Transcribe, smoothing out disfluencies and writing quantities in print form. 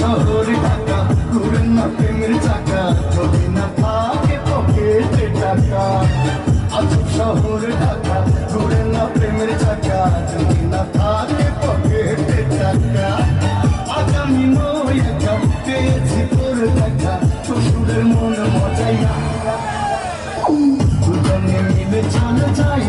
শহর ঢাকা ঘুরে না প্রেমের চাকা যদি না থাকে পকেটে টাকা। আজব শহর ঢাকা ঘুরে না প্রেমের চাকা যদি না থাকে পকেটে টাকা। আগামী নয় একা পেয়েছি তোর দেখা শ্বশুরের মন মজাইয়া দুজনে মিলে চলে যাই।